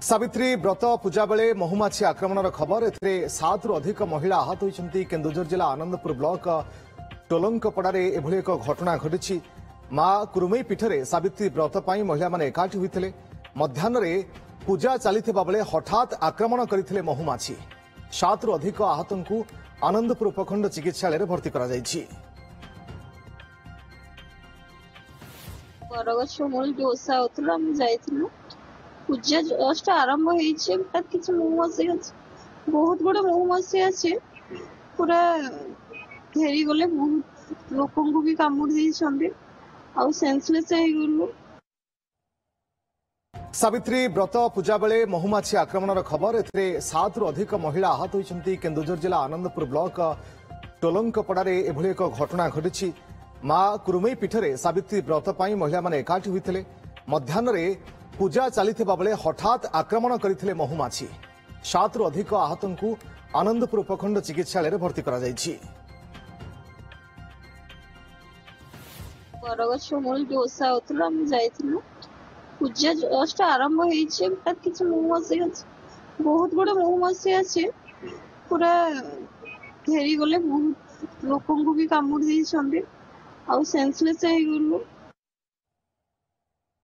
सावित्री व्रत पूजा बेले महुमाछी आक्रमणर खबर एथिरे 7 रु अधिक महिला आहत होइछन्ती। केन्दुझर जिला आनंदपुर ब्लॉक टोलंकपड़ारे एभली एक घटना घटिछि। मां कुरुमई पीठरे सावित्री व्रत पई महिला माने एकाठी होइथिले। मध्याह्नरे पूजा चलिथिबा बेले हठात आक्रमण करिथिले महुमाछी। 7 रु अधिक आहतंकु आनंदपुर उपखंड चिकित्सालय रे भर्ती करा जाइछि। बरगछ मूल ओषा होतला हम जाइथिलु। पूजा जस्ट आरंभ होइछे किछ महुमाछी अछि, बहुत बड़ महुमाछी अछि। पूरा घेरी गले, बहुत लोकन को भी कामुड़ दैछन्ती आ सेंसलेस हे गलु। सावित्री व्रत पूजा बेले महुमाछी आक्रमणर खबर एथिरे 7 रु अधिक महिला आहत होइछन्ती। केन्दुझर जिला आनंदपुर ब्लॉक टोलंकपड़ारे एभली एक घटना घटिछि। मां कुरुमई पीठरे सावित्री व्रत पई महिला माने एकाठी होइथिले। मध्याह्नरे पूजा चलिथिबा बेले हठात आक्रमण करिथिले महुमाछी। 7 रु अधिक आहतंकु आनंदपुर उपखंड चिकित्सालय रे भर्ती करा जाइछि। बरगछ मूल ओषा होतला हम जाइथिलु। पूजा जस्ट आरंभ होइछे किछ महुमाछी अछि, बहुत बड़ महुमाछी अछि। पूरा घेरी गले, बहुत लोकन को भी कामुड़ दैछन्ती आ सेंसलेस हे गलु।